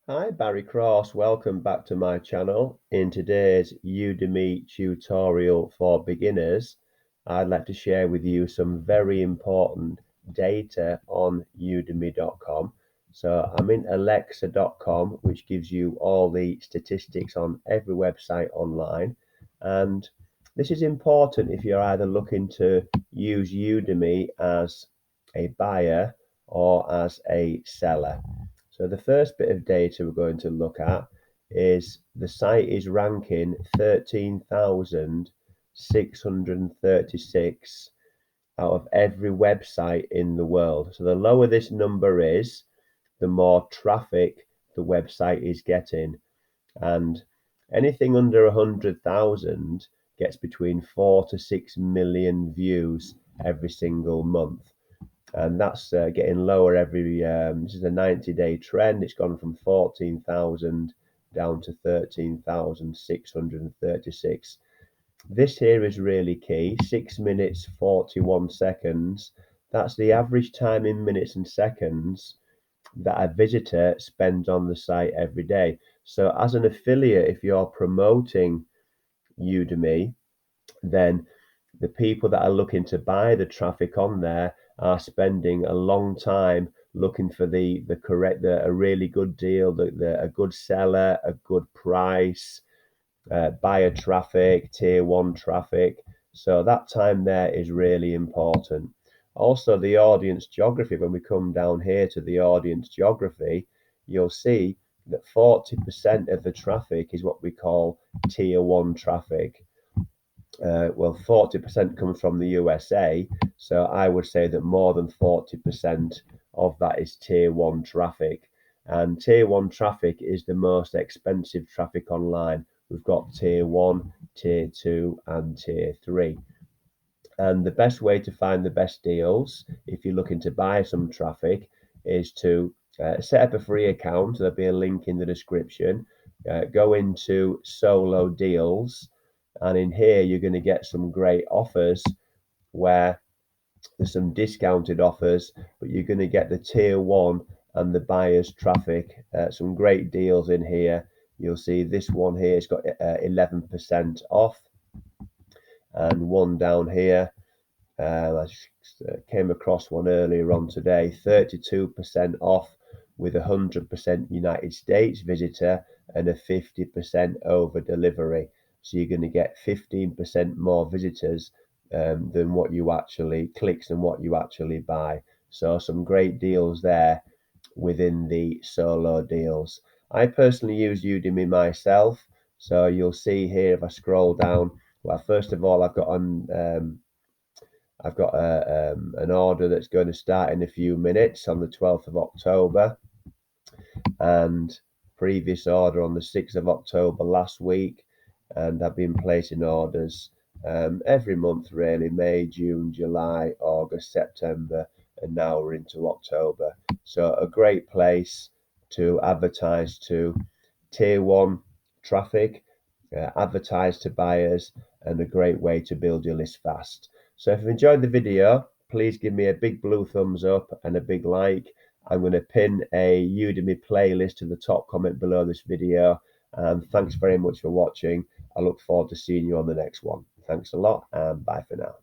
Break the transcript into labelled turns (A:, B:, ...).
A: Hi, Barry Cross. Welcome back to my channel. In today's Udemy tutorial for beginners, I'd like to share with you some very important data on udemy.com. So I'm in alexa.com, which gives you all the statistics on every website online. And this is important if you're either looking to use Udemy as a buyer or as a seller. So the first bit of data we're going to look at is the site is ranking 13,636 out of every website in the world. So the lower this number is, the more traffic the website is getting. And anything under 100,000 gets between 4 to 6 million views every single month, and that's getting lower every. This is a 90-day trend. It's gone from 14,000 down to 13,636. This here is really key. 6 minutes 41 seconds. That's the average time in minutes and seconds that a visitor spends on the site every day. So as an affiliate, if you're promoting Udemy, then the people that are looking to buy the traffic on there are spending a long time looking for a really good deal, a good seller, a good price, buyer traffic, tier one traffic. So that time there is really important. Also, the audience geography. When we come down here to the audience geography, you'll see that 40% of the traffic is what we call tier one traffic. Well, 40% comes from the USA, so I would say that more than 40% of that is tier one traffic. And tier one traffic is the most expensive traffic online. We've got tier one, tier two, and tier three. And the best way to find the best deals, if you're looking to buy some traffic, is to set up a free account. There'll be a link in the description. Go into solo deals, and in here you're going to get some great offers where there's some discounted offers, but you're going to get the tier one and the buyer's traffic. Some great deals in here. You'll see this one here has got 11% off, and one down here. I came across one earlier on today, 32% off with 100% United States visitor and a 50% over delivery. So you're going to get 15% more visitors than what you actually clicks than what you actually buy. So some great deals there within the solo deals. I personally use Udemy myself. So you'll see here if I scroll down. Well, first of all, I've got an order that's going to start in a few minutes on the 12th of October, and previous order on the 6th of October last week. And I've been placing orders every month really: May, June, July, August, September, and now we're into October. So a great place to advertise to tier one traffic, advertise to buyers, and a great way to build your list fast. So if you've enjoyed the video, please give me a big blue thumbs up and a big like. I'm going to pin a Udemy playlist to the top comment below this video. And thanks very much for watching. I look forward to seeing you on the next one. Thanks a lot, and bye for now.